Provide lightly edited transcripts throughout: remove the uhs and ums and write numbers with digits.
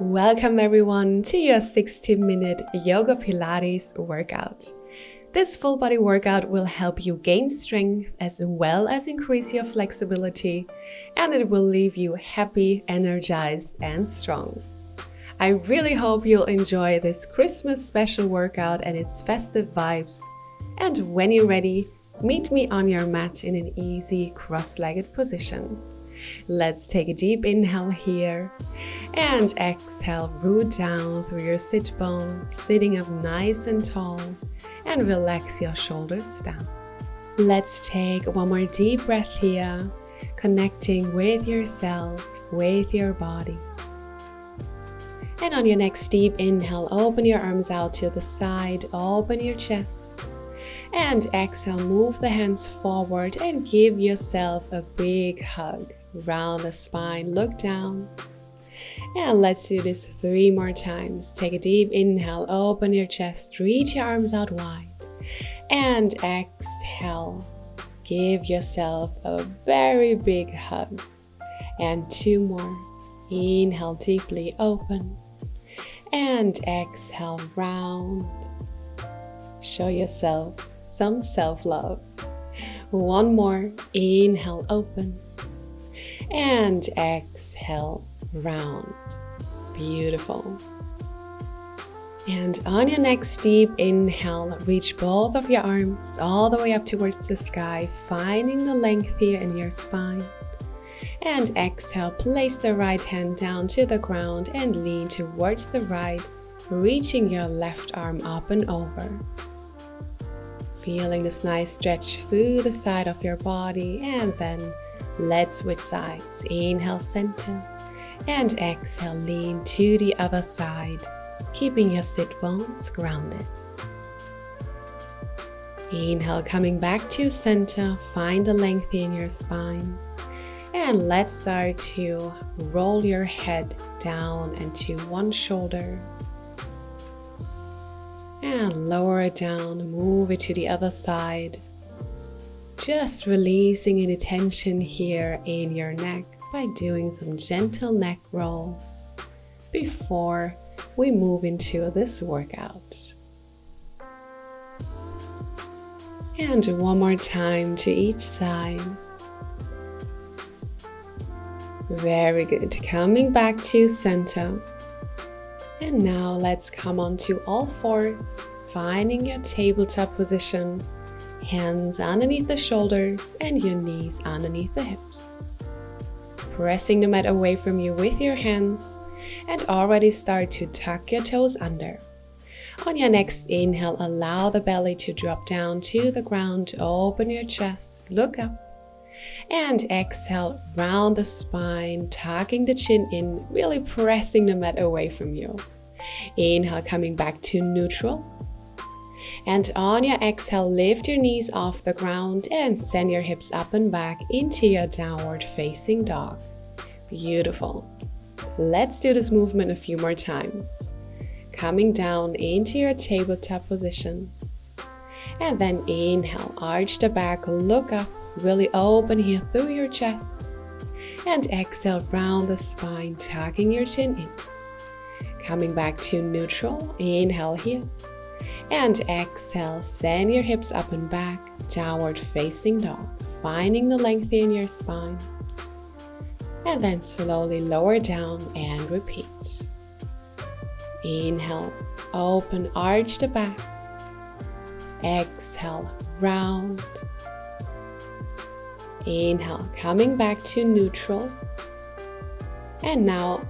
Welcome everyone to your 60-minute Yoga Pilates workout. This full body workout will help you gain strength as well as increase your flexibility, and it will leave you happy, energized and strong. I really hope you'll enjoy this Christmas special workout and its festive vibes. And when you're ready, meet me on your mat in an easy cross-legged position. Let's take a deep inhale here and exhale, root down through your sit bones, sitting up nice and tall, and relax your shoulders down. Let's take one more deep breath here, connecting with yourself, with your body. And on your next deep inhale, open your arms out to the side, open your chest. And exhale, move the hands forward and give yourself a big hug. Round the spine, look down. And let's do this 3 more times. Take a deep inhale, open your chest, reach your arms out wide. And exhale, give yourself a very big hug. And 2 more. Inhale deeply, open. And exhale, round. Show yourself some self-love. 1 more. Inhale, open. And exhale, round. Beautiful. And on your next deep inhale, reach both of your arms all the way up towards the sky, finding the length here in your spine. And exhale, place the right hand down to the ground and lean towards the right, reaching your left arm up and over. Feeling this nice stretch through the side of your body, and then let's switch sides. Inhale, center, and exhale, lean to the other side, keeping your sit bones grounded. Inhale, coming back to center, find the length in your spine. And let's start to roll your head down into one shoulder. And lower it down, move it to the other side. Just releasing any tension here in your neck by doing some gentle neck rolls before we move into this workout. And 1 more time to each side. Very good. Coming back to center. And now let's come onto all fours, finding your tabletop position. Hands underneath the shoulders and your knees underneath the hips. Pressing the mat away from you with your hands and already start to tuck your toes under. On your next inhale, allow the belly to drop down to the ground. Open your chest, look up. And exhale, round the spine, tucking the chin in, really pressing the mat away from you. Inhale, coming back to neutral. And on your exhale, lift your knees off the ground and send your hips up and back into your downward facing dog. Beautiful. Let's do this movement a few more times. Coming down into your tabletop position. And then inhale, arch the back, look up, really open here through your chest. And exhale, round the spine, tucking your chin in. Coming back to neutral, inhale here. And exhale, send your hips up and back, downward facing dog, finding the length in your spine. And then slowly lower down and repeat. Inhale, open, arch the back. Exhale, round. Inhale, coming back to neutral. And now,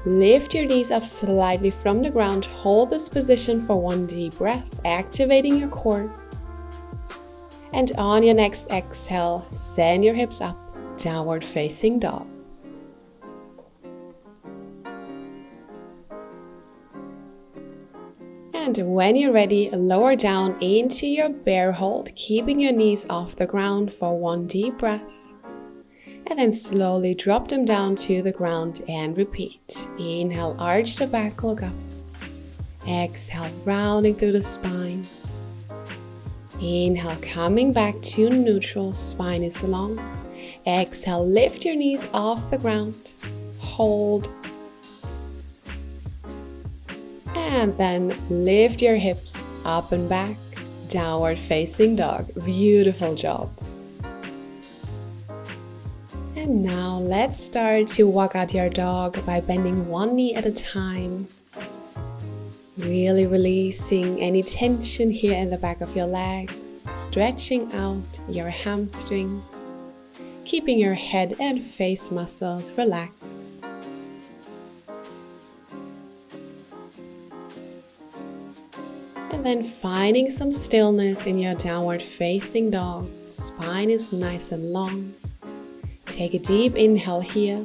lift your knees up slightly from the ground. Hold this position for 1 deep breath, activating your core. And on your next exhale, send your hips up, downward facing dog. And when you're ready, lower down into your bear hold, keeping your knees off the ground for 1 deep breath. And then slowly drop them down to the ground and repeat. Inhale, arch the back, look up. Exhale, rounding through the spine. Inhale, coming back to neutral, spine is long. Exhale, lift your knees off the ground. Hold. And then lift your hips up and back, downward facing dog. Beautiful job. And now let's start to walk out your dog by bending one knee at a time. Really releasing any tension here in the back of your legs, stretching out your hamstrings, keeping your head and face muscles relaxed. And then finding some stillness in your downward facing dog. Spine is nice and long. Take a deep inhale here.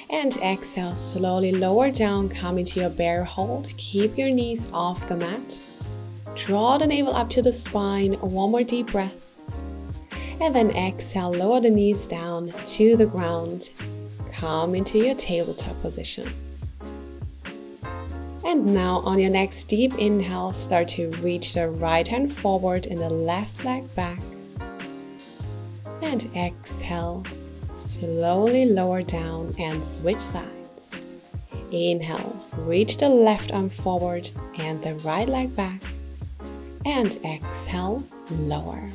And exhale, slowly lower down, come into your bear hold. Keep your knees off the mat. Draw the navel up to the spine. One more deep breath. And then exhale, lower the knees down to the ground. Come into your tabletop position. And now on your next deep inhale, start to reach the right hand forward and the left leg back. And exhale. Slowly lower down and switch sides. Inhale, reach the left arm forward and the right leg back. And exhale, lower.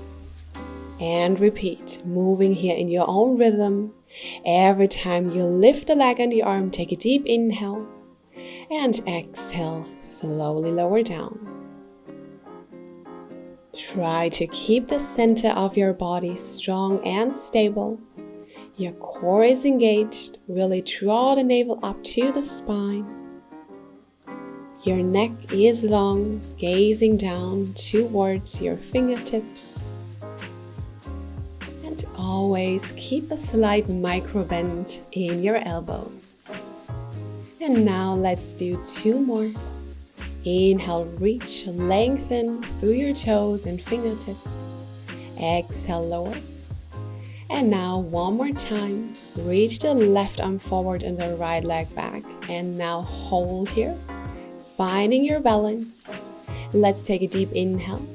And repeat, moving here in your own rhythm. Every time you lift the leg and the arm, take a deep inhale. And exhale, slowly lower down. Try to keep the center of your body strong and stable. Your core is engaged. Really draw the navel up to the spine. Your neck is long, gazing down towards your fingertips. And always keep a slight micro bend in your elbows. And now let's do 2 more. Inhale, reach, lengthen through your toes and fingertips. Exhale, lower. And now 1 more time, reach the left arm forward and the right leg back. And now hold here, finding your balance. Let's take a deep inhale.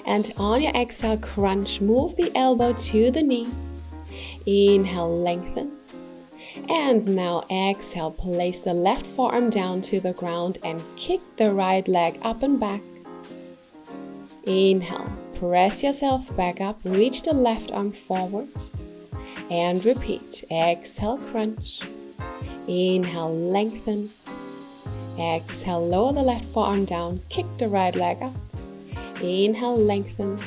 And on your exhale, crunch, move the elbow to the knee. Inhale, lengthen. And now exhale, place the left forearm down to the ground and kick the right leg up and back. Inhale. Press yourself back up, reach the left arm forward, and repeat. Exhale, crunch. Inhale, lengthen. Exhale, lower the left forearm down, kick the right leg up. Inhale, lengthen,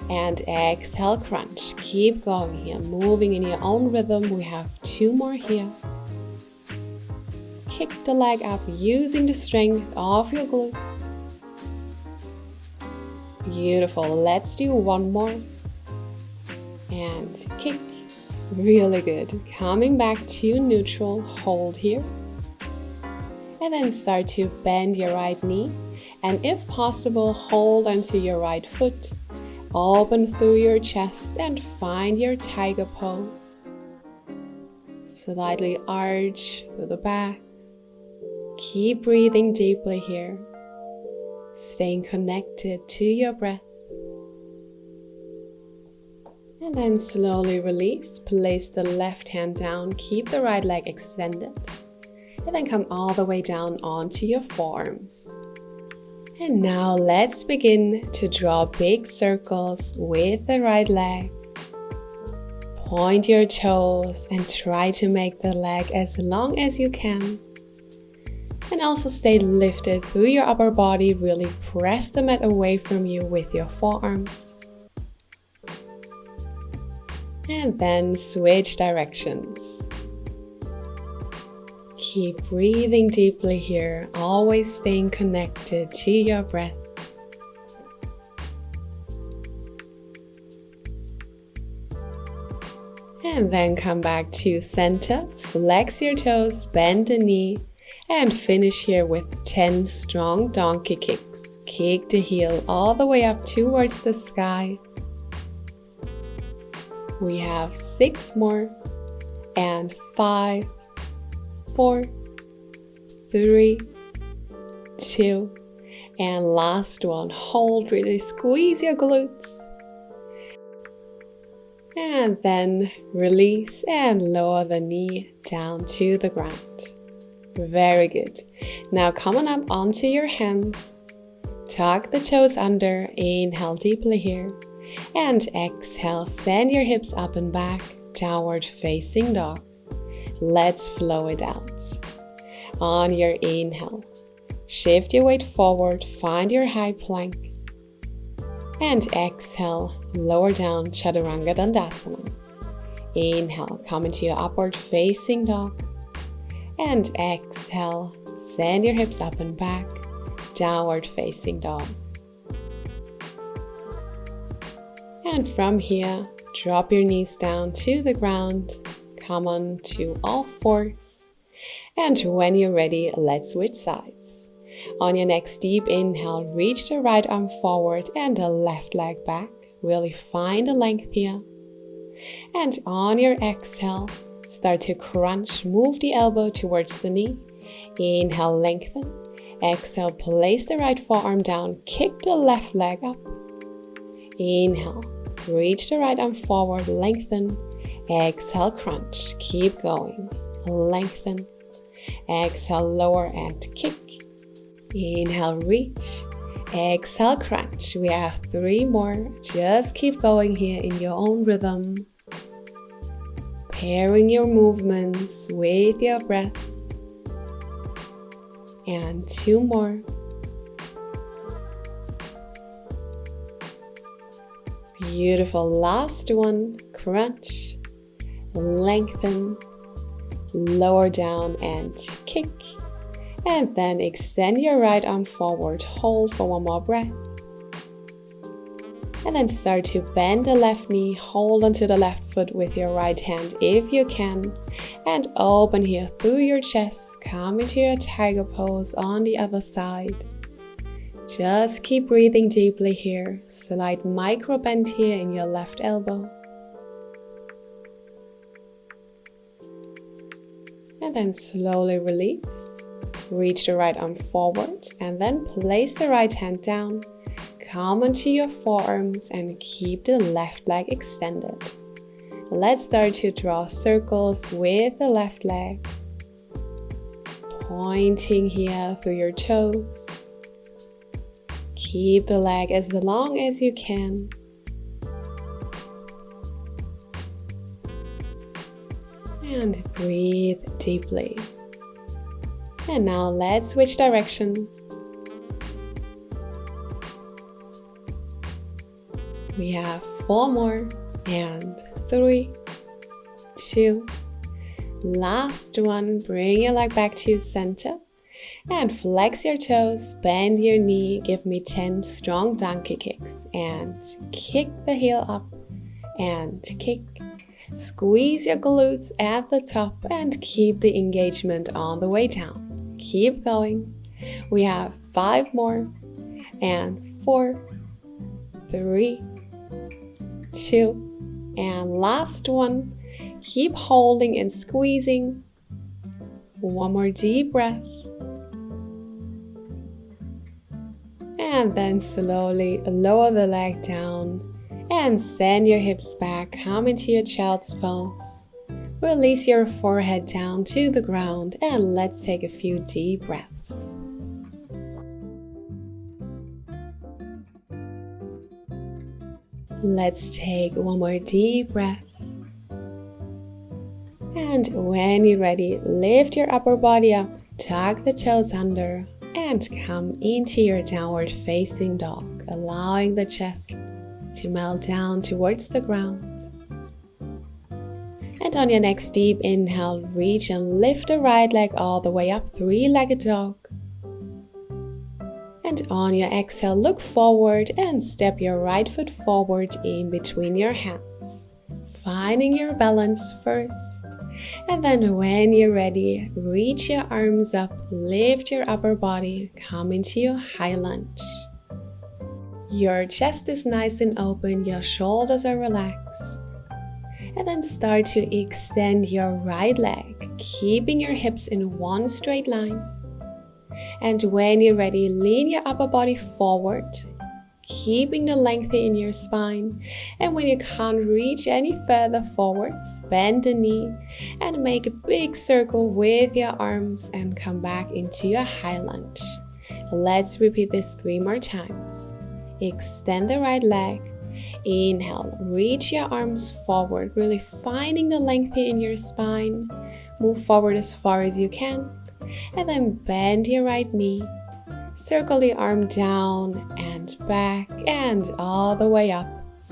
and exhale, crunch. Keep going here, moving in your own rhythm. We have 2 more here. Kick the leg up, using the strength of your glutes. Beautiful. Let's do 1 more. And kick. Really good. Coming back to neutral. Hold here. And then start to bend your right knee. And if possible, hold onto your right foot. Open through your chest and find your tiger pose. Slightly arch through the back. Keep breathing deeply here. Staying connected to your breath. And then slowly release. Place the left hand down. Keep the right leg extended. And then come all the way down onto your forearms. And now let's begin to draw big circles with the right leg. Point your toes and try to make the leg as long as you can. And also stay lifted through your upper body. Really press the mat away from you with your forearms. And then switch directions. Keep breathing deeply here, always staying connected to your breath. And then come back to center, flex your toes, bend the knee, and finish here with 10 strong donkey kicks. Kick the heel all the way up towards the sky. We have 6 more, and 5, 4, 3, 2, and last one. Hold, really squeeze your glutes. And then release and lower the knee down to the ground. Very good. Now come on up onto your hands. Tuck the toes under. Inhale deeply here. And exhale, send your hips up and back. Downward facing dog. Let's flow it out. On your inhale, shift your weight forward. Find your high plank. And exhale, lower down, Chaturanga Dandasana. Inhale, come into your upward facing dog. And exhale, send your hips up and back, downward facing dog. And from here, drop your knees down to the ground. Come on to all fours. And when you're ready, let's switch sides. On your next deep inhale, reach the right arm forward and the left leg back. Really find the length here. And on your exhale, start to crunch. Move the elbow towards the knee. Inhale, lengthen. Exhale, place the right forearm down. Kick the left leg up. Inhale, reach the right arm forward, lengthen. Exhale, crunch. Keep going. Lengthen. Exhale, lower and kick. Inhale, reach. Exhale, crunch. We have 3 more. Just keep going here in your own rhythm. Pairing your movements with your breath. And 2 more. Beautiful. Last one. Crunch. Lengthen. Lower down and kick. And then extend your right arm forward. Hold for 1 more breath. And then start to bend the left knee. Hold onto the left foot with your right hand if you can. And open here through your chest. Come into your tiger pose on the other side. Just keep breathing deeply here. Slight micro bend here in your left elbow. And then slowly release. Reach the right arm forward and then place the right hand down. Come onto your forearms and keep the left leg extended. Let's start to draw circles with the left leg. Pointing here through your toes. Keep the leg as long as you can. And breathe deeply. And now let's switch direction. We have 4 more. And 3, 2. Last one. Bring your leg back to center. And flex your toes. Bend your knee. Give me 10 strong donkey kicks. And kick the heel up. And kick. Squeeze your glutes at the top. And keep the engagement on the way down. Keep going. We have 5 more. And 4, 3, 2. And last one. Keep holding and squeezing. 1 more deep breath. And then slowly lower the leg down. And send your hips back. Come into your child's pose. Release your forehead down to the ground and let's take a few deep breaths. Let's take 1 more deep breath. And when you're ready, lift your upper body up, tuck the toes under, and come into your downward facing dog, allowing the chest to melt down towards the ground. And on your next deep inhale, reach and lift the right leg all the way up, 3-legged dog. And on your exhale, look forward and step your right foot forward in between your hands, finding your balance first. And then when you're ready, reach your arms up, lift your upper body, come into your high lunge. Your chest is nice and open, your shoulders are relaxed. And then start to extend your right leg, keeping your hips in one straight line. And when you're ready, lean your upper body forward. keeping the length in your spine. And when you can't reach any further forwards, bend the knee and make a big circle with your arms and come back into your high lunge. Let's repeat this 3 more times. Extend the right leg. Inhale, reach your arms forward, really finding the length in your spine. Move forward as far as you can. And then bend your right knee. Circle the arm down and back and all the way up.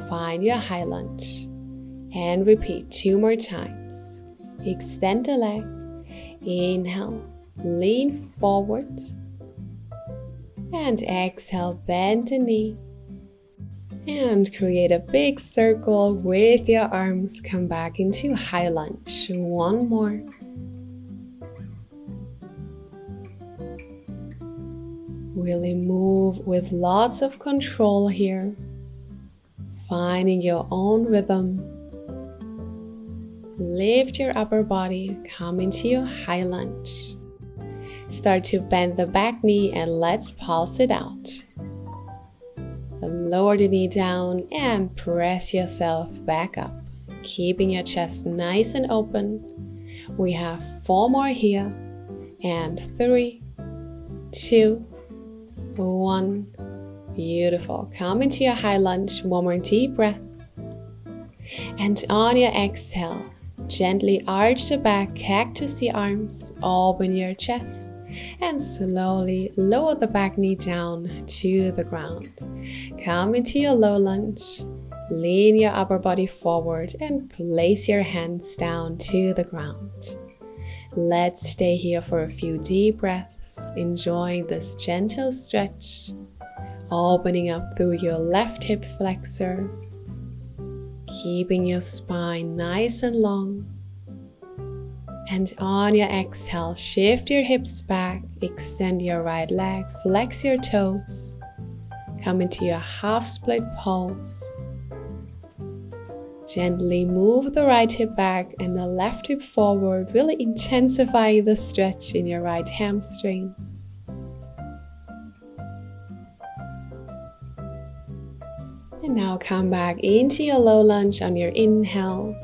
Find your high lunge. And repeat 2 more times. Extend the leg. Inhale, lean forward. And exhale, bend the knee. And create a big circle with your arms. Come back into high lunge. 1 more. Really move with lots of control here. Finding your own rhythm. Lift your upper body. Come into your high lunge. Start to bend the back knee and let's pulse it out. Lower the knee down and press yourself back up, keeping your chest nice and open. We have 4 more here, and 3, 2, 1. Beautiful. Come into your high lunge. 1 more deep breath. And on your exhale, gently arch the back, cactus the arms, open your chest. And slowly lower the back knee down to the ground. Come into your low lunge. Lean your upper body forward and place your hands down to the ground. Let's stay here for a few deep breaths, enjoying this gentle stretch. Opening up through your left hip flexor. Keeping your spine nice and long. And on your exhale, shift your hips back, extend your right leg, flex your toes. Come into your half split pose. Gently move the right hip back and the left hip forward, really intensify the stretch in your right hamstring. And now come back into your low lunge on your inhale.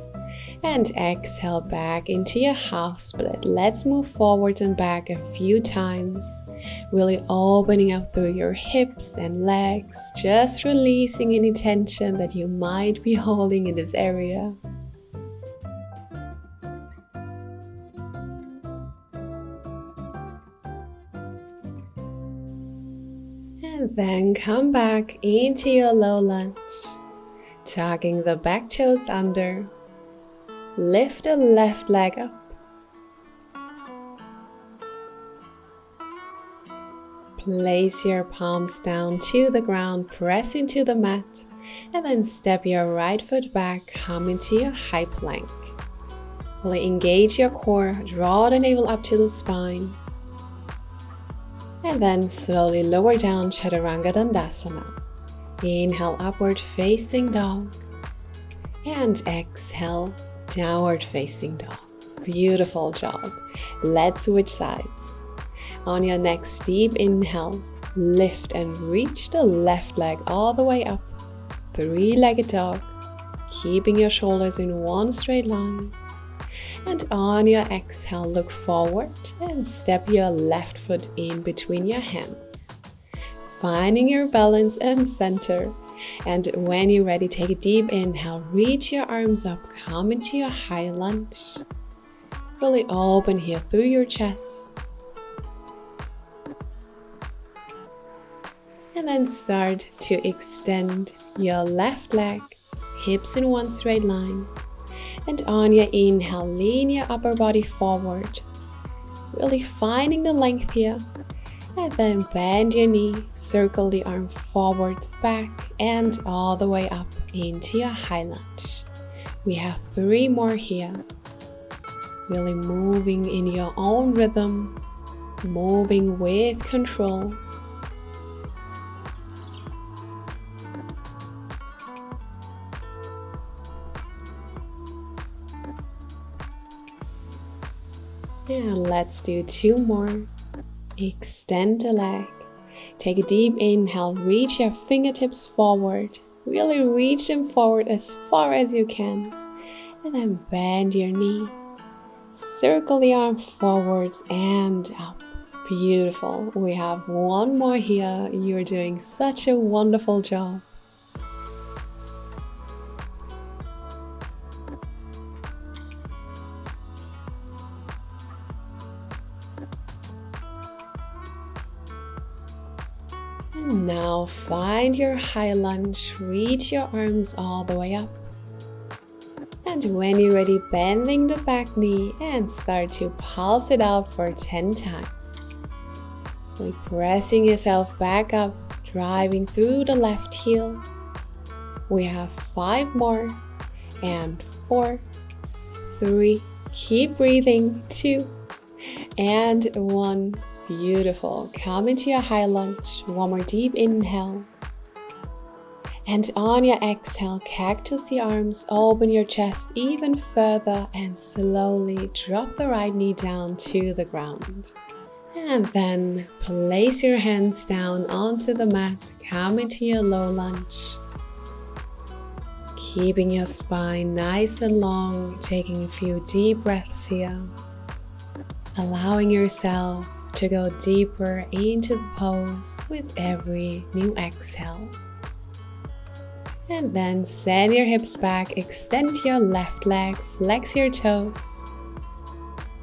And exhale back into your half split. Let's move forward and back a few times. Really opening up through your hips and legs. Just releasing any tension that you might be holding in this area. And then come back into your low lunge. Tucking the back toes under. Lift the left leg up. Place your palms down to the ground, press into the mat, and then step your right foot back, come into your high plank. Really engage your core, draw the navel up to the spine, and then slowly lower down Chaturanga Dandasana. Inhale, upward facing dog, and exhale, downward facing dog. Beautiful job. Let's switch sides. On your next deep inhale, lift and reach the left leg all the way up. 3-legged dog, keeping your shoulders in one straight line. And on your exhale, look forward and step your left foot in between your hands. Finding your balance and center. And when you're ready, take a deep inhale, reach your arms up, come into your high lunge. Really open here through your chest. And then start to extend your left leg, hips in one straight line. And on your inhale, lean your upper body forward. Really finding the length here. And then bend your knee, circle the arm forwards, back, and all the way up into your high lunge. We have 3 more here. Really moving in your own rhythm, moving with control. And let's do 2 more. Extend the leg, Take a deep inhale, reach your fingertips forward. Really reach them forward as far as you can. And then bend your knee. Circle the arm forwards and up. Beautiful. We have one more here. You're doing such a wonderful job. And now find your high lunge. Reach your arms all the way up. And when you're ready, bending the back knee and start to pulse it out for 10 times. Like pressing yourself back up, driving through the left heel. We have 5 more, and 4, 3, keep breathing, 2, and 1. Beautiful. Come into your high lunge. One more deep inhale. And on your exhale, cactus the arms, open your chest even further and slowly drop the right knee down to the ground. And then place your hands down onto the mat, come into your low lunge. Keeping your spine nice and long, taking a few deep breaths here. Allowing yourself to go deeper into the pose with every new exhale. And then send your hips back, extend your left leg, flex your toes.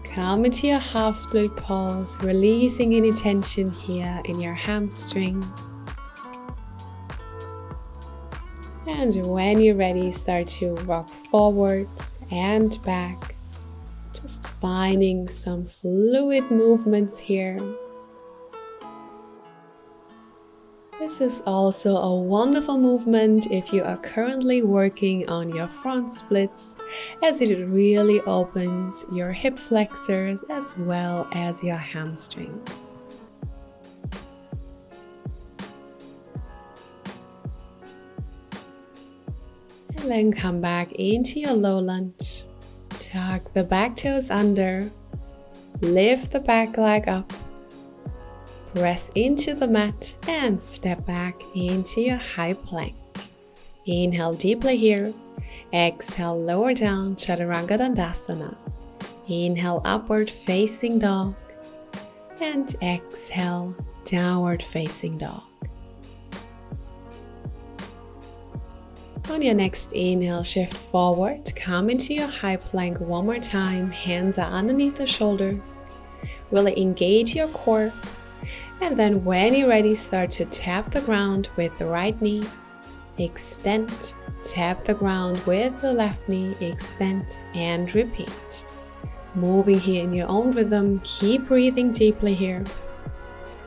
Come into your half split pose, releasing any tension here in your hamstring. And when you're ready, start to rock forwards and back. Just finding some fluid movements here. This is also a wonderful movement if you are currently working on your front splits, as it really opens your hip flexors as well as your hamstrings. And then come back into your low lunge. Tuck the back toes under, lift the back leg up. Press into the mat and step back into your high plank. Inhale deeply here. Exhale, lower down, Chaturanga Dandasana. Inhale, upward facing dog. And exhale, downward facing dog. On your next inhale, shift forward. Come into your high plank one more time. Hands are underneath the shoulders. Really engage your core. And then when you're ready, start to tap the ground with the right knee, extend, tap the ground with the left knee, extend, and repeat. Moving here in your own rhythm, keep breathing deeply here.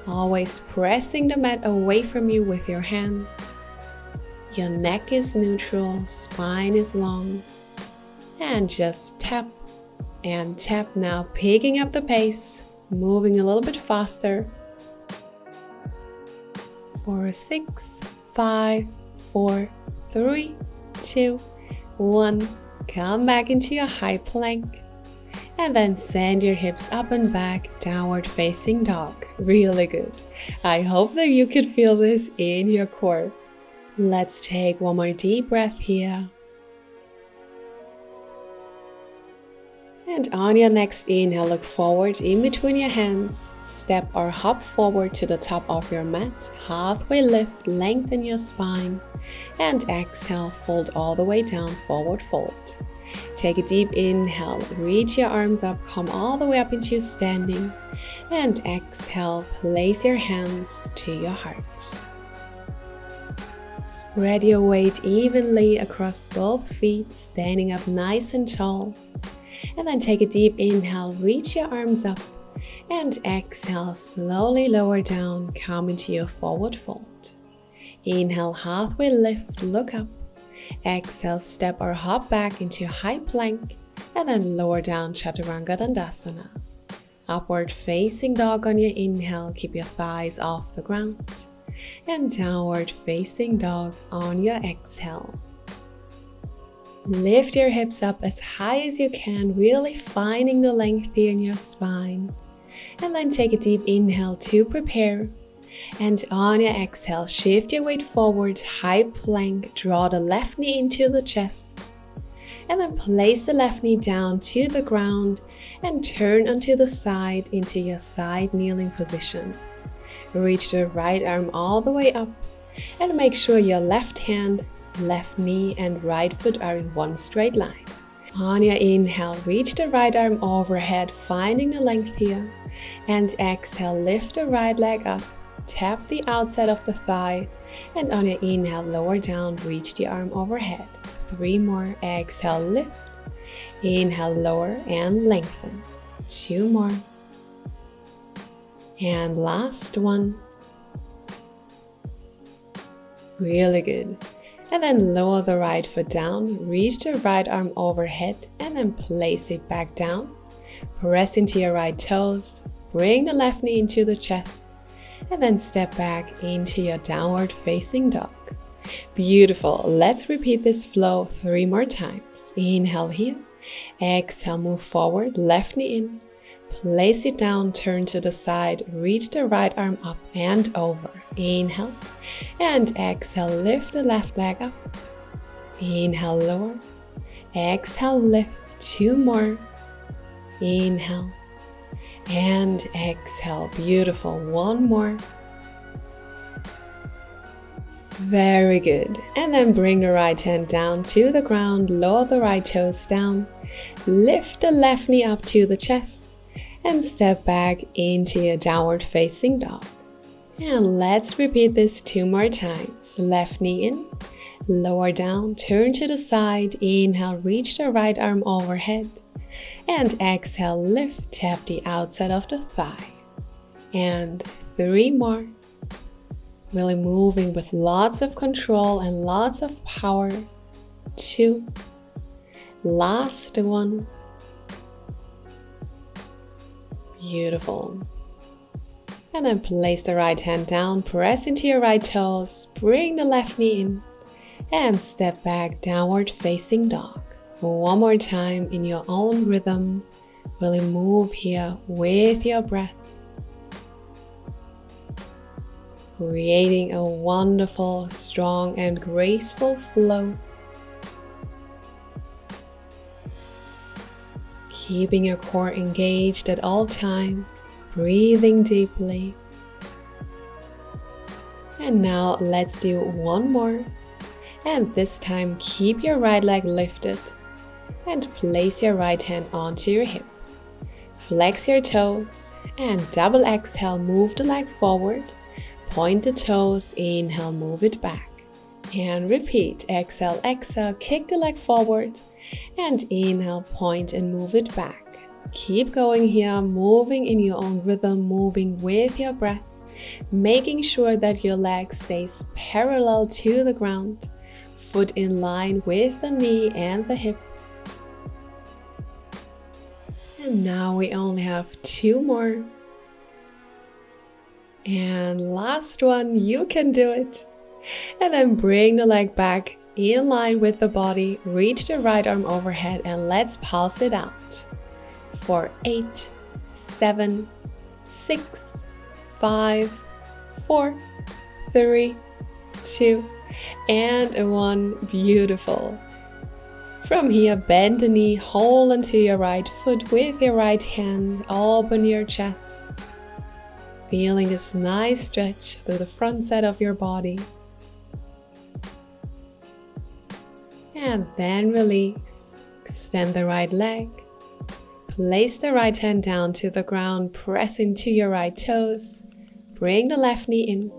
Always pressing the mat away from you with your hands. Your neck is neutral, spine is long. And just tap and tap now, picking up the pace, moving a little bit faster. 4, 6, 5, 4, 3, 2, 1. Come back into your high plank. And then send your hips up and back, downward facing dog. Really good. I hope that you could feel this in your core. Let's take one more deep breath here. And on your next inhale, look forward in between your hands. Step or hop forward to the top of your mat. Halfway lift, lengthen your spine. And exhale, fold all the way down, forward fold. Take a deep inhale, reach your arms up, come all the way up into standing. And exhale, place your hands to your heart. Spread your weight evenly across both feet, standing up nice and tall. And then take a deep inhale, reach your arms up, and exhale, slowly lower down, come into your forward fold. Inhale, halfway lift, look up. Exhale, step or hop back into high plank, and then lower down, Chaturanga Dandasana. Upward facing dog on your inhale, keep your thighs off the ground. And downward facing dog on your exhale. Lift your hips up as high as you can, really finding the length here in your spine. And then take a deep inhale to prepare. And on your exhale, shift your weight forward, high plank, draw the left knee into the chest. And then place the left knee down to the ground and turn onto the side into your side kneeling position. Reach the right arm all the way up and make sure your left hand, left knee and right foot are in one straight line. On your inhale, reach the right arm overhead, finding the length here. And exhale, lift the right leg up, tap the outside of the thigh. And on your inhale, lower down, reach the arm overhead. 3 more, exhale, lift. Inhale, lower and lengthen. 2 more. And last one. Really good. And then lower the right foot down, reach the right arm overhead and then place it back down. Press into your right toes, bring the left knee into the chest and then step back into your downward facing dog. Beautiful. Let's repeat this flow 3 more times. Inhale here. Exhale, move forward, left knee in. Place it down, turn to the side, reach the right arm up and over. Inhale. And exhale, lift the left leg up. Inhale, lower. Exhale, lift. 2 more. Inhale. And exhale. Beautiful. 1 more. Very good. And then bring the right hand down to the ground, lower the right toes down, lift the left knee up to the chest, and step back into your downward facing dog. And let's repeat this 2 more times. Left knee in, lower down, turn to the side, inhale, reach the right arm overhead, and exhale, lift, tap the outside of the thigh. And 3 more. Really moving with lots of control and lots of power. 2. Last one. Beautiful. And then place the right hand down, press into your right toes, bring the left knee in, and step back, downward facing dog. 1 more time in your own rhythm. Really move here with your breath. Creating a wonderful, strong, and graceful flow. Keeping your core engaged at all times, breathing deeply. And now let's do 1 more. And this time keep your right leg lifted and place your right hand onto your hip. Flex your toes and double exhale, move the leg forward. Point the toes, inhale, move it back. And repeat, exhale, exhale, kick the leg forward. And inhale, point and move it back. Keep going here, moving in your own rhythm, moving with your breath. Making sure that your leg stays parallel to the ground. Foot in line with the knee and the hip. And now we only have 2 more. And last one, you can do it. And then bring the leg back in line with the body. Reach the right arm overhead and let's pulse it out. For 8, 7, 6, 5, 4, 3, 2, and 1. Beautiful. From here, bend the knee, hold onto your right foot with your right hand, open your chest. Feeling this nice stretch through the front side of your body. And then release. Extend the right leg. Place the right hand down to the ground, press into your right toes. Bring the left knee in.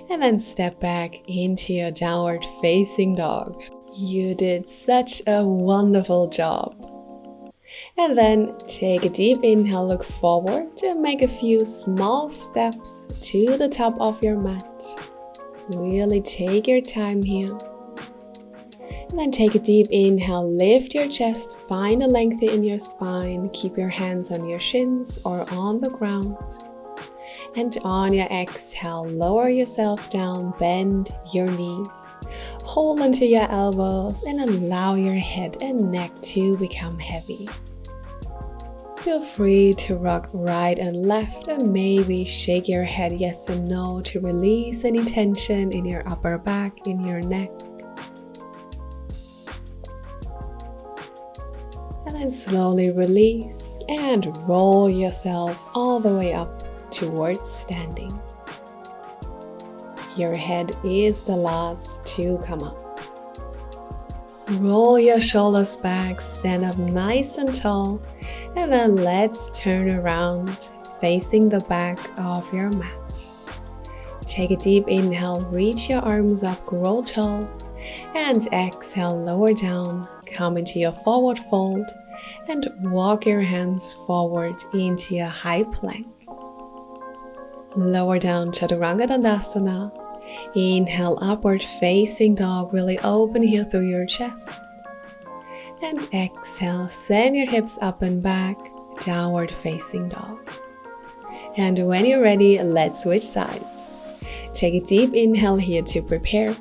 And then step back into your downward facing dog. You did such a wonderful job. And then take a deep inhale, look forward and make a few small steps to the top of your mat. Really take your time here. And then take a deep inhale, lift your chest, find a length in your spine. Keep your hands on your shins or on the ground. And on your exhale, lower yourself down, bend your knees. Hold onto your elbows and allow your head and neck to become heavy. Feel free to rock right and left and maybe shake your head yes and no to release any tension in your upper back, in your neck. And then slowly release and roll yourself all the way up towards standing. Your head is the last to come up. Roll your shoulders back, stand up nice and tall, and then let's turn around, facing the back of your mat. Take a deep inhale, reach your arms up, grow tall, and exhale, lower down, come into your forward fold, and walk your hands forward into your high plank. Lower down, Chaturanga Dandasana. Inhale, upward facing dog, really open here through your chest. And exhale, send your hips up and back, downward facing dog. And when you're ready, let's switch sides. Take a deep inhale here to prepare.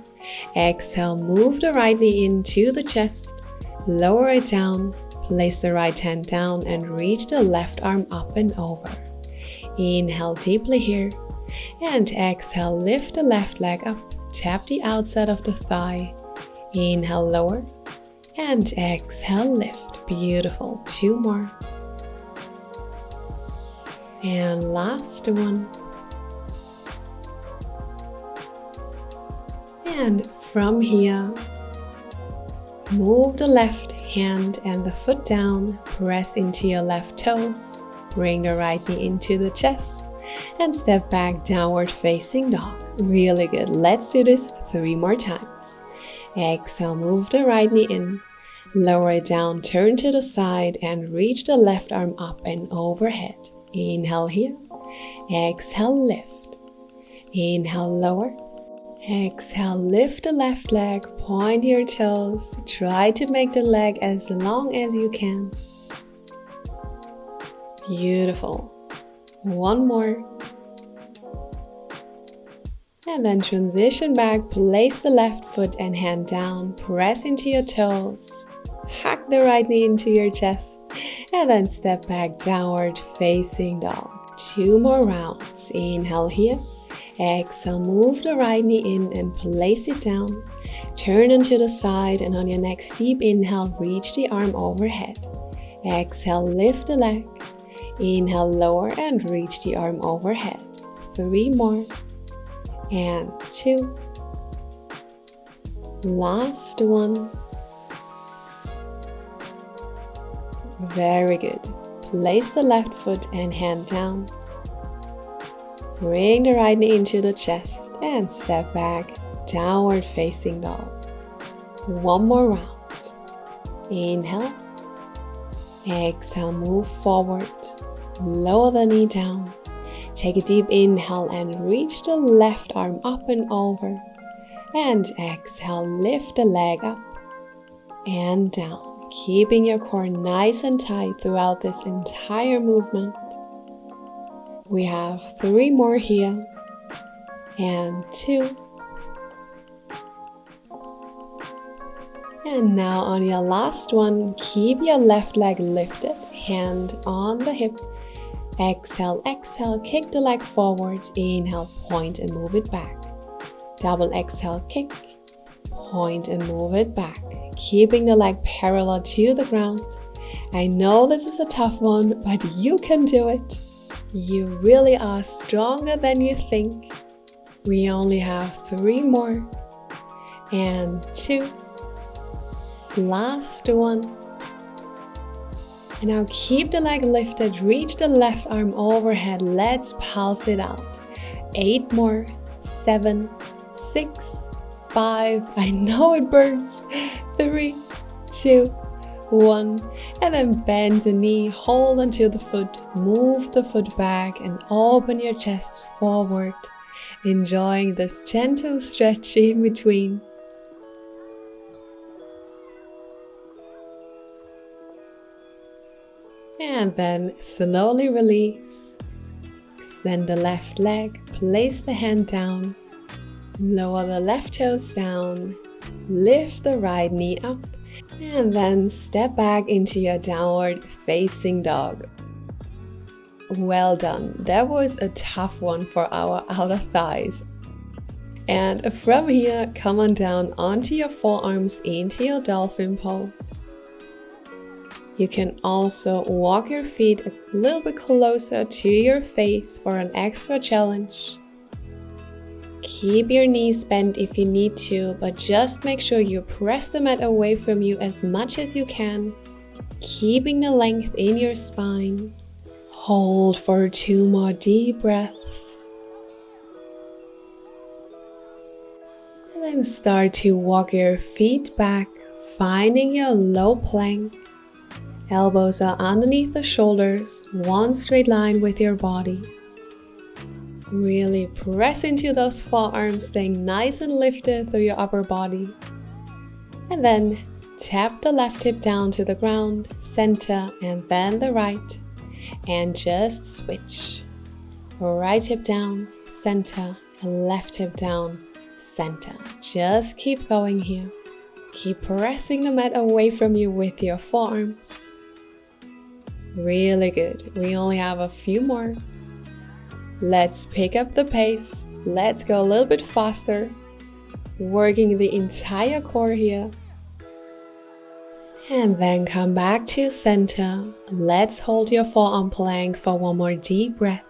Exhale, move the right knee into the chest, lower it down, place the right hand down and reach the left arm up and over. Inhale deeply here. And exhale, lift the left leg up, tap the outside of the thigh. Inhale, lower, and exhale, lift. Beautiful. 2 more. And last one. And from here, move the left hand and the foot down, press into your left toes, bring the right knee into the chest, and step back, downward facing dog. Really good. Let's do this 3 more times. Exhale, move the right knee in, lower it down, turn to the side and reach the left arm up and overhead. Inhale here. Exhale, lift. Inhale, lower. Exhale, lift the left leg, point your toes. Try to make the leg as long as you can. Beautiful. 1 more. And then transition back, place the left foot and hand down, press into your toes, hug the right knee into your chest, and then step back, downward facing dog. 2 more rounds. Inhale here. Exhale, move the right knee in and place it down. Turn onto the side and on your next deep inhale, reach the arm overhead. Exhale, lift the leg. Inhale, lower and reach the arm overhead. 3 more. And 2. Last one. Very good. Place the left foot and hand down. Bring the right knee into the chest and step back, downward facing dog. 1 more round. Inhale. Exhale, move forward. Lower the knee down. Take a deep inhale and reach the left arm up and over. And exhale, lift the leg up and down, keeping your core nice and tight throughout this entire movement. We have 3 more here. And 2. And now on your last one, keep your left leg lifted, hand on the hip. Exhale, exhale, kick the leg forward. Inhale, point and move it back. Double exhale, kick, point and move it back. Keeping the leg parallel to the ground. I know this is a tough one, but you can do it. You really are stronger than you think. We only have 3 more. And 2. Last one. And now keep the leg lifted, reach the left arm overhead. Let's pulse it out. 8 more. 7, 6, 5. I know it burns. 3, 2, 1. And then bend the knee, hold onto the foot, move the foot back and open your chest forward. Enjoying this gentle stretch in between. And then slowly release. Extend the left leg, place the hand down, lower the left toes down, lift the right knee up, and then step back into your downward facing dog. Well done. That was a tough one for our outer thighs. And from here, come on down onto your forearms into your dolphin pose. You can also walk your feet a little bit closer to your face for an extra challenge. Keep your knees bent if you need to, but just make sure you press the mat away from you as much as you can, keeping the length in your spine. Hold for 2 more deep breaths. And then start to walk your feet back, finding your low plank. Elbows are underneath the shoulders, one straight line with your body. Really press into those forearms, staying nice and lifted through your upper body. And then tap the left hip down to the ground, center, and then the right. And just switch. Right hip down, center, and left hip down, center. Just keep going here. Keep pressing the mat away from you with your forearms. Really good. We only have a few more. Let's pick up the pace. Let's go a little bit faster. Working the entire core here. And then come back to center. Let's hold your forearm plank for one more deep breath.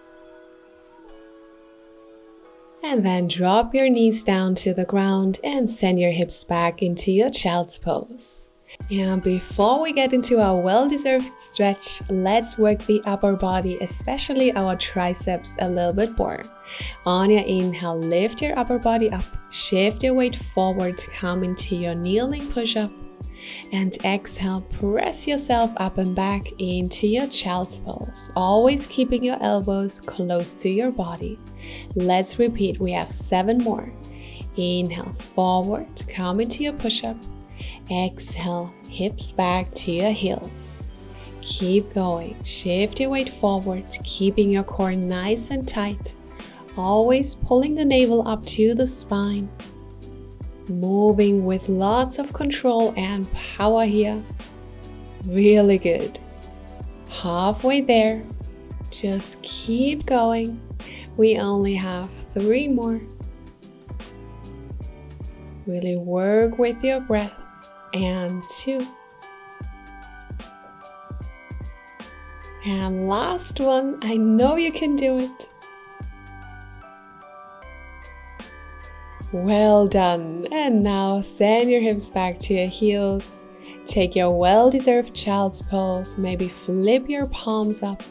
And then drop your knees down to the ground and send your hips back into your child's pose. And before we get into our well-deserved stretch, let's work the upper body, especially our triceps, a little bit more. On your inhale, lift your upper body up, shift your weight forward to come into your kneeling push-up. And exhale, press yourself up and back into your child's pose, always keeping your elbows close to your body. Let's repeat, we have 7 more. Inhale, forward, come into your push-up. Exhale, hips back to your heels. Keep going, shift your weight forward, keeping your core nice and tight. Always pulling the navel up to the spine. Moving with lots of control and power here. Really good. Halfway there. Just keep going. We only have 3 more. Really work with your breath. And 2. And last one. I know you can do it. Well done. And now send your hips back to your heels. Take your well-deserved child's pose. Maybe flip your palms up,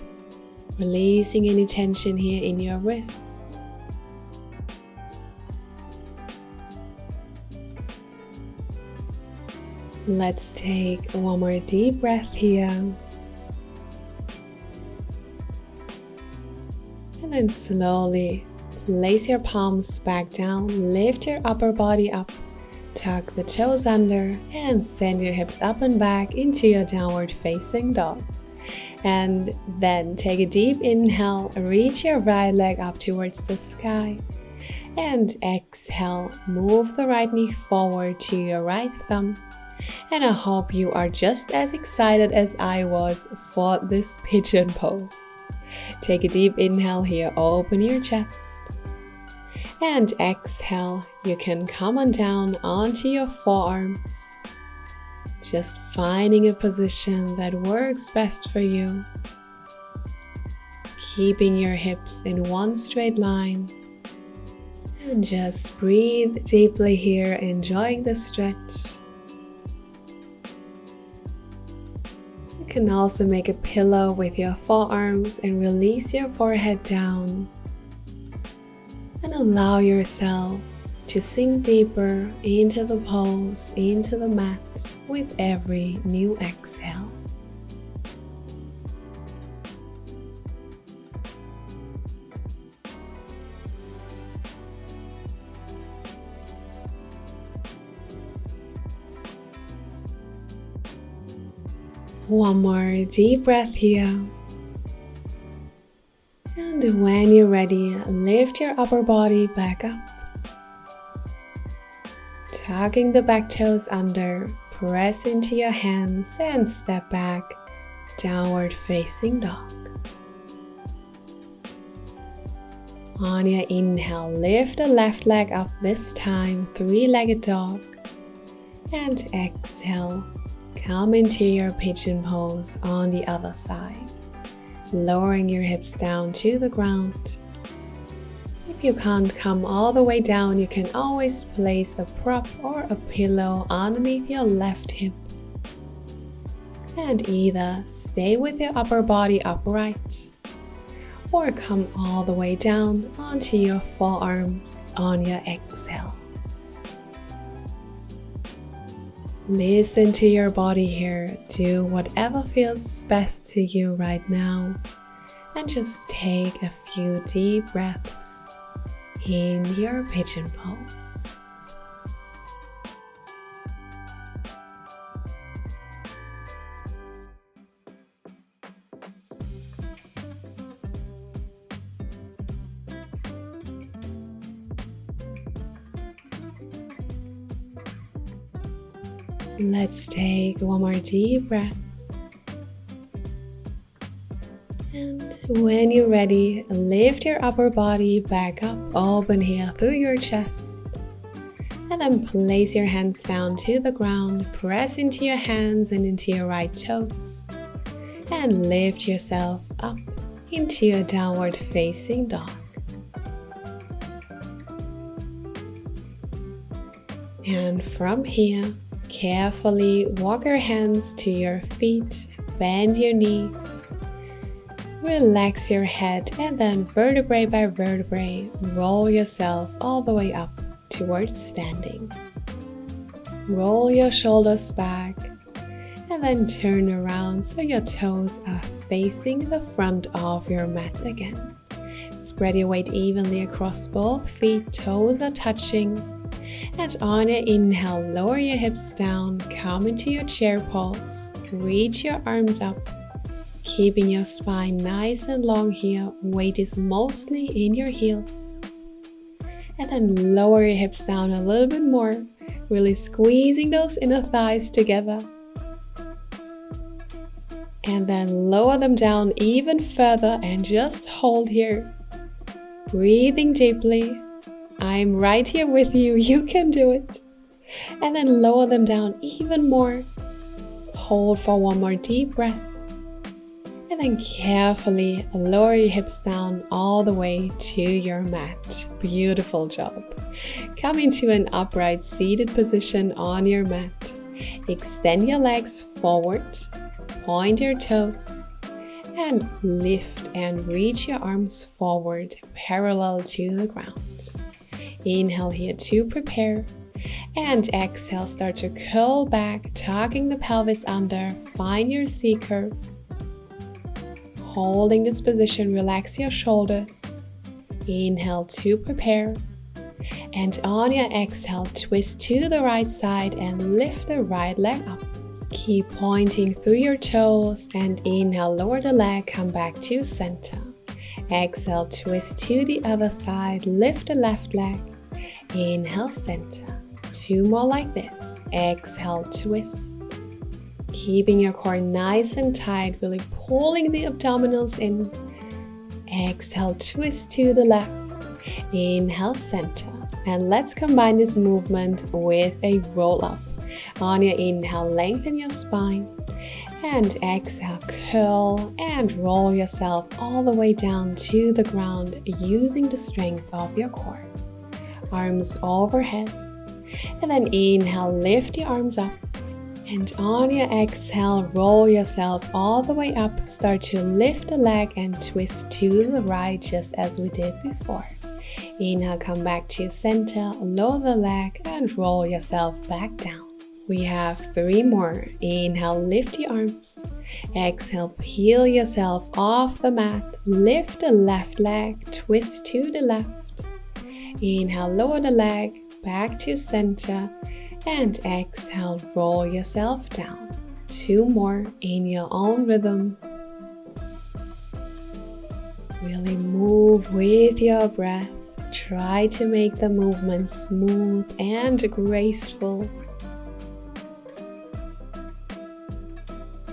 releasing any tension here in your wrists. Let's take one more deep breath here. And then slowly place your palms back down, lift your upper body up, tuck the toes under, and send your hips up and back into your downward facing dog. And then take a deep inhale, reach your right leg up towards the sky. And exhale, move the right knee forward to your right thumb. And I hope you are just as excited as I was for this pigeon pose. Take a deep inhale here, open your chest. And exhale, you can come on down onto your forearms. Just finding a position that works best for you. Keeping your hips in one straight line. And just breathe deeply here, enjoying the stretch. You can also make a pillow with your forearms and release your forehead down. And allow yourself to sink deeper into the pose, into the mat with every new exhale. One more deep breath here. And when you're ready, lift your upper body back up. Tucking the back toes under, press into your hands and step back, downward facing dog. On your inhale, lift the left leg up this time, three-legged dog. And exhale, come into your pigeon pose on the other side, lowering your hips down to the ground. If you can't come all the way down, you can always place a prop or a pillow underneath your left hip. And either stay with your upper body upright or come all the way down onto your forearms on your exhale. Listen to your body here. Do whatever feels best to you right now. And just take a few deep breaths in your pigeon pose. Let's take one more deep breath. And when you're ready, lift your upper body back up, open here through your chest. And then place your hands down to the ground, press into your hands and into your right toes. And lift yourself up into your downward facing dog. And from here, carefully walk your hands to your feet, bend your knees, relax your head, and then vertebrae by vertebrae, roll yourself all the way up towards standing. Roll your shoulders back, and then turn around so your toes are facing the front of your mat again. Spread your weight evenly across both feet, toes are touching. And on your inhale, lower your hips down, come into your chair pose, reach your arms up, keeping your spine nice and long here. Weight is mostly in your heels. And then lower your hips down a little bit more, really squeezing those inner thighs together. And then lower them down even further and just hold here. Breathing deeply. I'm right here with you, you can do it. And then lower them down even more. Hold for one more deep breath. And then carefully lower your hips down all the way to your mat. Beautiful job. Come into an upright seated position on your mat. Extend your legs forward, point your toes, and lift and reach your arms forward parallel to the ground. Inhale here to prepare, and exhale, start to curl back, tucking the pelvis under, find your C curve. Holding this position, relax your shoulders. Inhale to prepare, and on your exhale, twist to the right side and lift the right leg up. Keep pointing through your toes, and inhale, lower the leg, come back to center. Exhale, twist to the other side, lift the left leg. Inhale, center. Two more like this. Exhale, twist. Keeping your core nice and tight, really pulling the abdominals in. Exhale, twist to the left. Inhale, center. And let's combine this movement with a roll up. On your inhale, lengthen your spine. And exhale, curl and roll yourself all the way down to the ground using the strength of your core. Arms overhead. And then inhale, lift the arms up. And on your exhale, roll yourself all the way up. Start to lift the leg and twist to the right just as we did before. Inhale, come back to center, lower the leg and roll yourself back down. We have 3 more. Inhale, lift the arms. Exhale, peel yourself off the mat. Lift the left leg, twist to the left. Inhale, lower the leg, back to center. And exhale, roll yourself down. 2 more in your own rhythm. Really move with your breath. Try to make the movement smooth and graceful.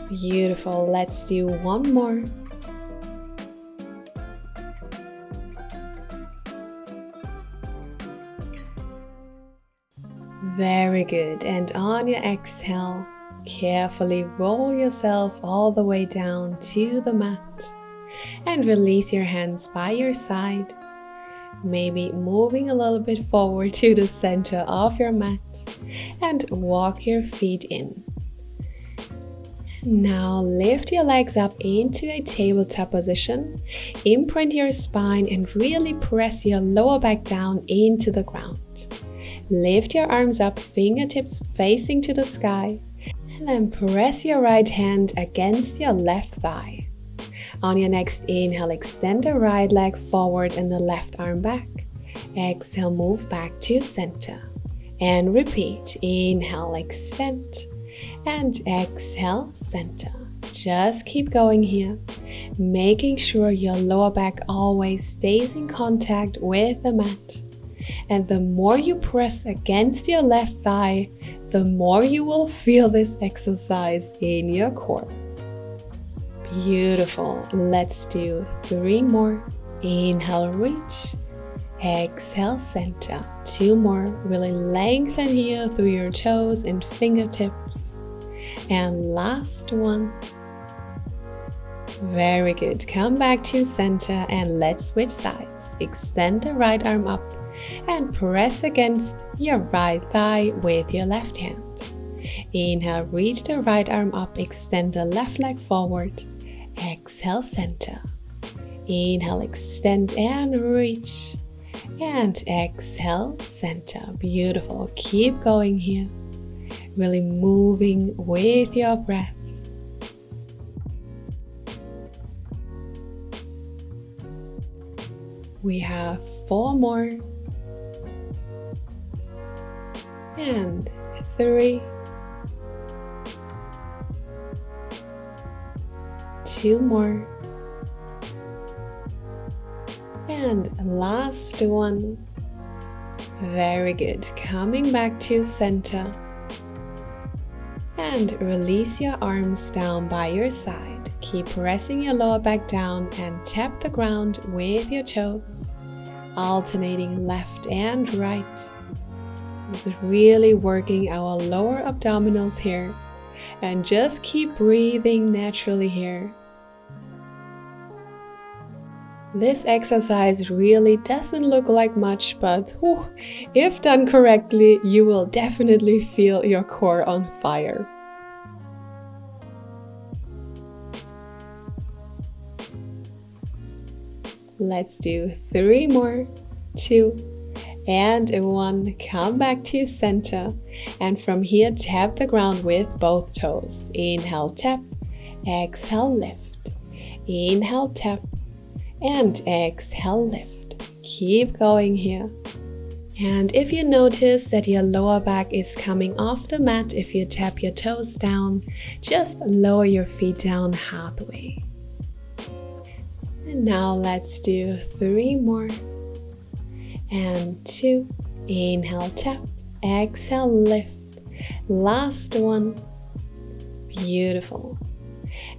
Beautiful. Let's do 1 more. Very good. And on your exhale, carefully roll yourself all the way down to the mat and release your hands by your side, maybe moving a little bit forward to the center of your mat, and walk your feet in. Now lift your legs up into a tabletop position, imprint your spine and really press your lower back down into the ground. Lift your arms up, fingertips facing to the sky, and then press your right hand against your left thigh. On your next inhale, extend the right leg forward and the left arm back. Exhale, move back to center. And repeat. Inhale, extend. And exhale, center. Just keep going here, making sure your lower back always stays in contact with the mat. And the more you press against your left thigh, the more you will feel this exercise in your core. Beautiful. Let's do 3 more. Inhale, reach. Exhale, center. 2 more. Really lengthen here through your toes and fingertips. And last one. Very good. Come back to center and let's switch sides. Extend the right arm up and press against your right thigh with your left hand. Inhale, reach the right arm up, extend the left leg forward. Exhale, center. Inhale, extend and reach. And exhale, center. Beautiful. Keep going here. Really moving with your breath. We have 4 more. And 3. 2 more. And last one. Very good. Coming back to center. And release your arms down by your side. Keep pressing your lower back down and tap the ground with your toes, alternating left and right. This is really working our lower abdominals here. And just keep breathing naturally here. This exercise really doesn't look like much, but if done correctly, you will definitely feel your core on fire. Let's do 3 more, 2, and 1. Come back to center. And from here, tap the ground with both toes. Inhale, tap. Exhale, lift. Inhale, tap. And exhale, lift. Keep going here. And if you notice that your lower back is coming off the mat, if you tap your toes down, just lower your feet down halfway. And now let's do 3 more. And 2. Inhale, tap. Exhale, lift. Last one. Beautiful.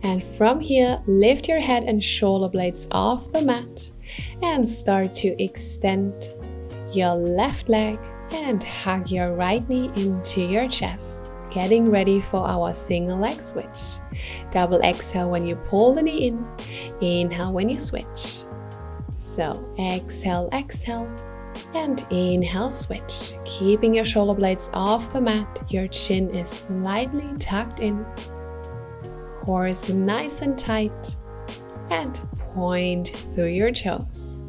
And from here, lift your head and shoulder blades off the mat and start to extend your left leg and hug your right knee into your chest. Getting ready for our single leg switch. Double exhale when you pull the knee in. Inhale when you switch. So exhale, exhale. And inhale, switch. Keeping your shoulder blades off the mat. Your chin is slightly tucked in. Core is nice and tight. And point through your toes.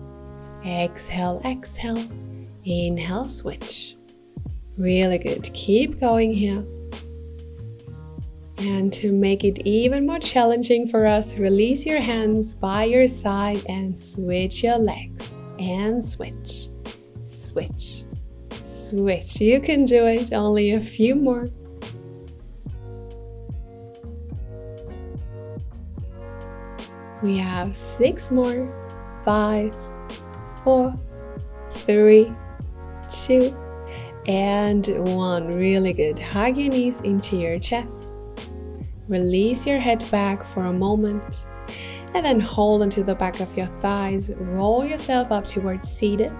Exhale, exhale. Inhale, switch. Really good. Keep going here. And to make it even more challenging for us, release your hands by your side and switch your legs. And switch. Switch. Switch. You can do it. Only a few more. We have 6 more. 5, 4, 3, 2, and 1. Really good. Hug your knees into your chest. Release your head back for a moment. And then hold onto the back of your thighs. Roll yourself up towards seated.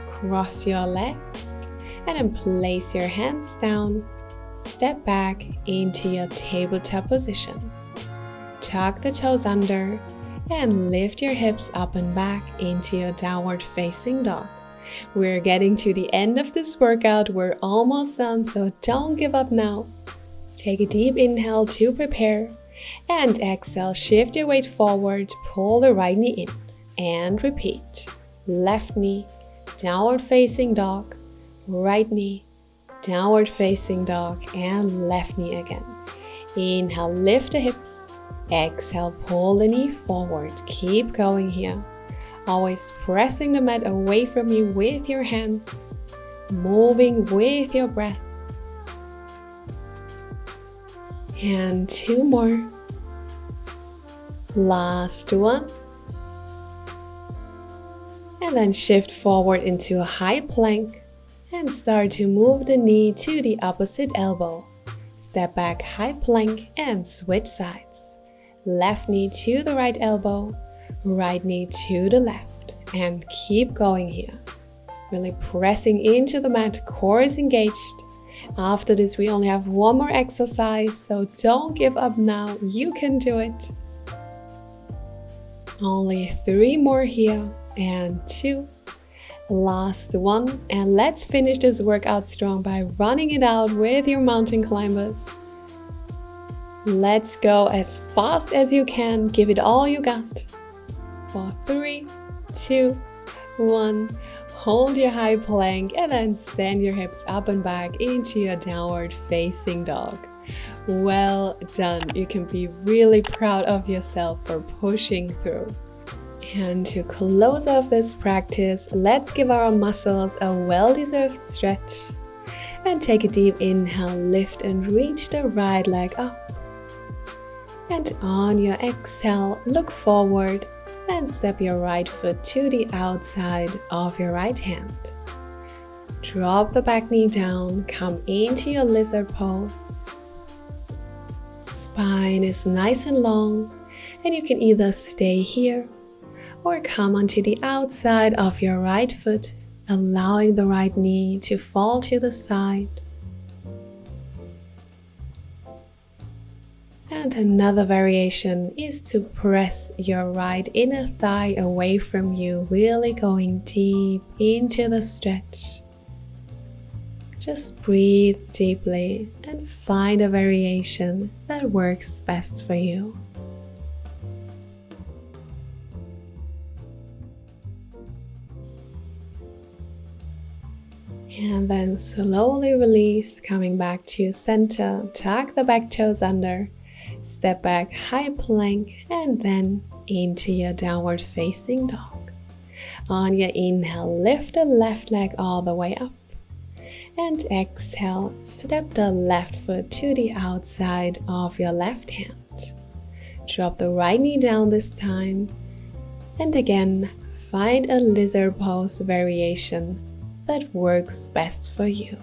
Cross your legs. And then place your hands down, step back into your tabletop position. Tuck the toes under and lift your hips up and back into your downward facing dog. We're getting to the end of this workout. We're almost done, so don't give up now. Take a deep inhale to prepare and exhale. Shift your weight forward, pull the right knee in and repeat. Left knee, downward facing dog, right knee, downward facing dog, and left knee again. Inhale, lift the hips. Exhale, pull the knee forward. Keep going here. Always pressing the mat away from you with your hands. Moving with your breath. And 2 more. Last one. And then shift forward into a high plank and start to move the knee to the opposite elbow. Step back, high plank, and switch sides. Left knee to the right elbow, right knee to the left, and keep going here. Really pressing into the mat, core is engaged. After this, we only have 1 more exercise, so don't give up now. You can do it. Only 3 more here, and 2. Last one, and let's finish this workout strong by running it out with your mountain climbers. Let's go as fast as you can. Give it all you got. For 3, 2, 1. Hold your high plank and then send your hips up and back into your downward facing dog. Well done. You can be really proud of yourself for pushing through. And to close off this practice, let's give our muscles a well-deserved stretch. And take a deep inhale, lift and reach the right leg up. And on your exhale, look forward and step your right foot to the outside of your right hand. Drop the back knee down, come into your lizard pose. Spine is nice and long, and you can either stay here or come onto the outside of your right foot, allowing the right knee to fall to the side. And another variation is to press your right inner thigh away from you, really going deep into the stretch. Just breathe deeply and find a variation that works best for you. And then slowly release, coming back to center, tuck the back toes under. Step back, high plank, and then into your downward facing dog. On your inhale, lift the left leg all the way up. And exhale, step the left foot to the outside of your left hand. Drop the right knee down this time. And again, find a lizard pose variation that works best for you.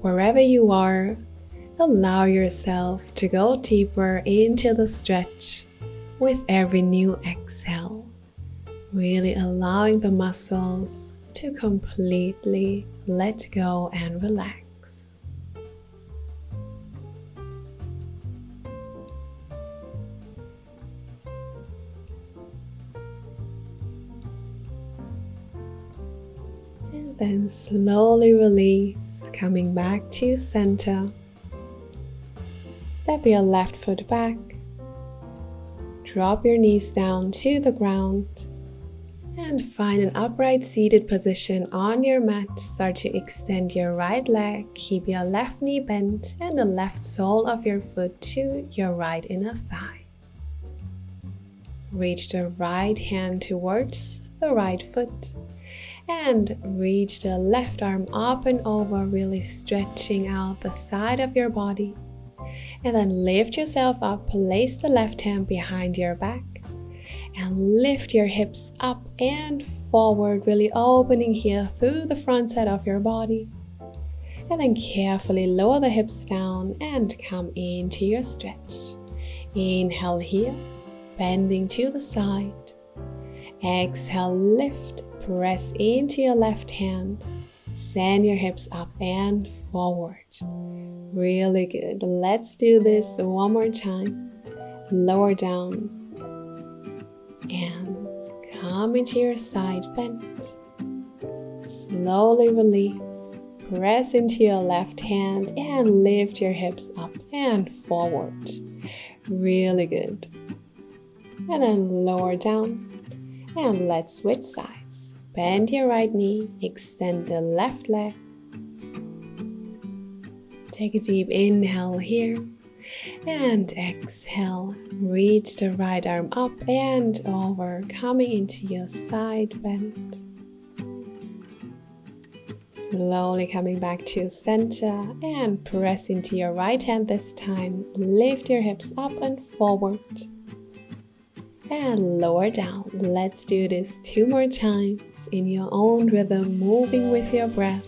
Wherever you are, allow yourself to go deeper into the stretch with every new exhale, really allowing the muscles to completely let go and relax. And then slowly release, coming back to center. Step your left foot back, drop your knees down to the ground, and find an upright seated position on your mat. Start to extend your right leg, keep your left knee bent and the left sole of your foot to your right inner thigh. Reach the right hand towards the right foot and reach the left arm up and over, really stretching out the side of your body. And then lift yourself up, place the left hand behind your back and lift your hips up and forward, really opening here through the front side of your body. And then carefully lower the hips down and come into your stretch. Inhale here, bending to the side. Exhale, lift, press into your left hand. Send your hips up and forward. Really good. Let's do this one more time. Lower down and come into your side bend. Slowly release. Press into your left hand and lift your hips up and forward. Really good. And then lower down. And let's switch sides. Bend your right knee, extend the left leg. Take a deep inhale here. And exhale. Reach the right arm up and over, coming into your side bend. Slowly coming back to center and press into your right hand this time. Lift your hips up and forward. And lower down. Let's do this 2 more times in your own rhythm, moving with your breath.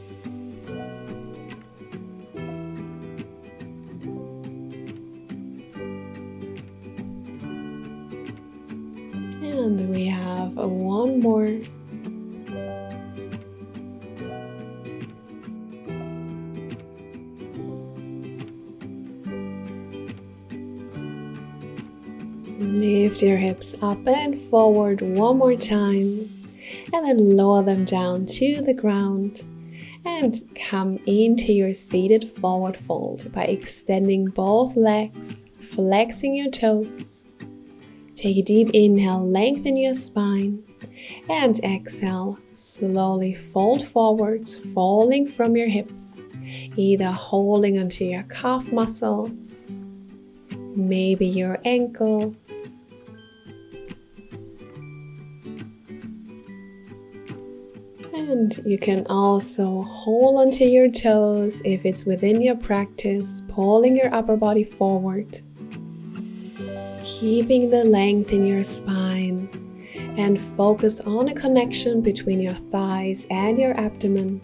And we have one more. Lift your hips up and forward one more time, and then lower them down to the ground and come into your seated forward fold by extending both legs, flexing your toes. Take a deep inhale, lengthen your spine, and exhale, slowly fold forwards, falling from your hips, either holding onto your calf muscles, maybe your ankles. And you can also hold onto your toes if it's within your practice, pulling your upper body forward, keeping the length in your spine, and focus on a connection between your thighs and your abdomen.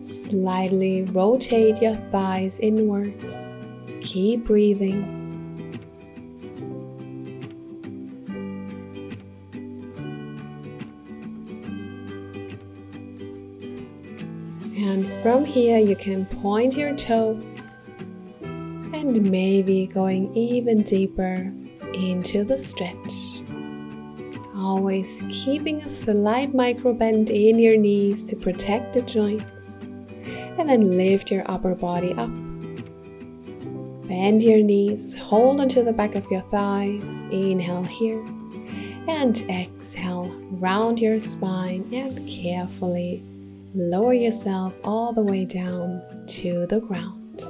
Slightly rotate your thighs inwards. Keep breathing. And from here you can point your toes and maybe going even deeper into the stretch. Always keeping a slight micro bend in your knees to protect the joints. And then lift your upper body up. Bend your knees, hold onto the back of your thighs. Inhale here. And exhale, round your spine and carefully lower yourself all the way down to the ground.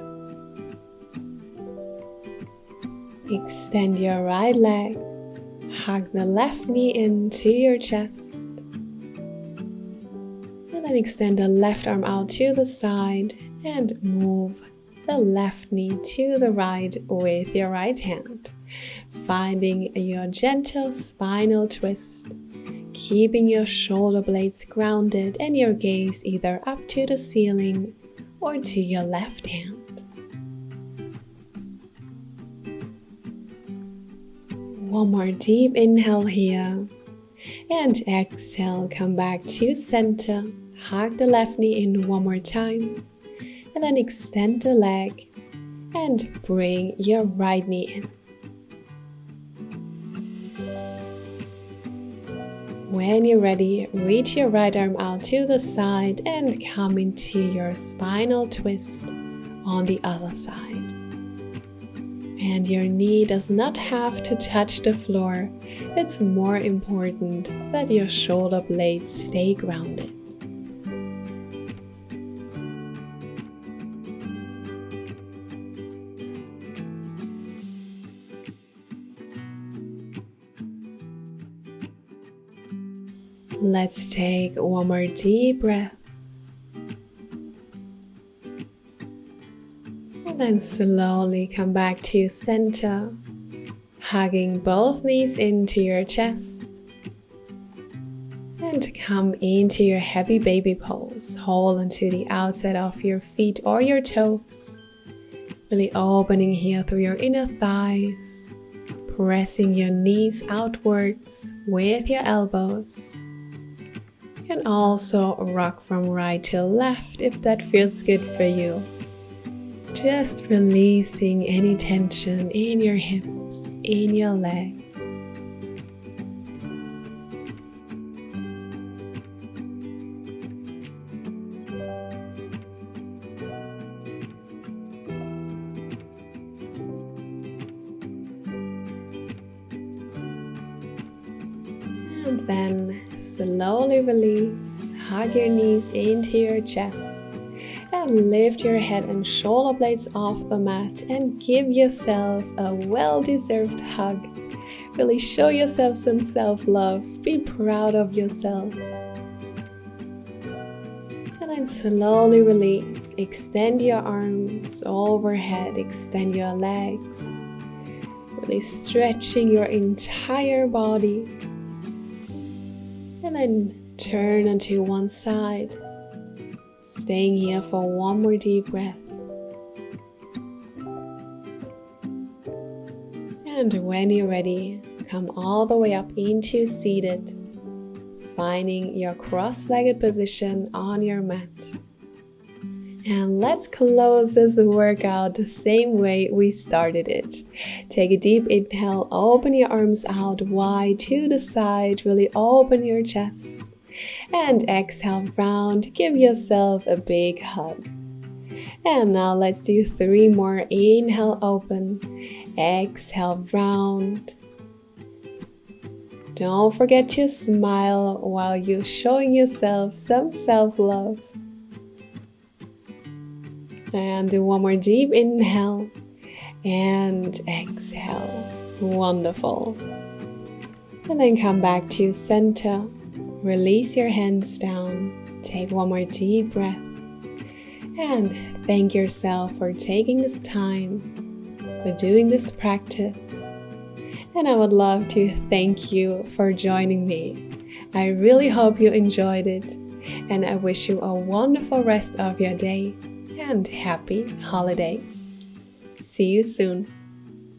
Extend your right leg. Hug the left knee into your chest. And then extend the left arm out to the side and move the left knee to the right with your right hand. Finding your gentle spinal twist. Keeping your shoulder blades grounded and your gaze either up to the ceiling or to your left hand. One more deep inhale here. And exhale, come back to center. Hug the left knee in one more time. And then extend the leg and bring your right knee in. When you're ready, reach your right arm out to the side and come into your spinal twist on the other side. And your knee does not have to touch the floor. It's more important that your shoulder blades stay grounded. Let's take one more deep breath. And then slowly come back to center, hugging both knees into your chest. And come into your heavy baby pose. Hold onto the outside of your feet or your toes. Really opening here through your inner thighs. pressing your knees outwards with your elbows. You can also rock from right to left if that feels good for you. Just releasing any tension in your hips, in your legs. And then slowly release, hug your knees into your chest and lift your head and shoulder blades off the mat and give yourself a well-deserved hug. Really show yourself some self-love, be proud of yourself. And then slowly release, extend your arms overhead, extend your legs, really stretching your entire body. And then turn onto one side, staying here for one more deep breath. And when you're ready, come all the way up into seated, finding your cross-legged position on your mat. And let's close this workout the same way we started it. Take a deep inhale, open your arms out wide to the side, really open your chest. And exhale, round, give yourself a big hug. And now let's do 3 more. Inhale, open. Exhale, round. Don't forget to smile while you're showing yourself some self-love. And do 1 more deep inhale and exhale. Wonderful. And then come back to center. Release your hands down. Take 1 more deep breath. And thank yourself for taking this time, for doing this practice. And I would love to thank you for joining me. I really hope you enjoyed it. And I wish you a wonderful rest of your day. And happy holidays. See you soon.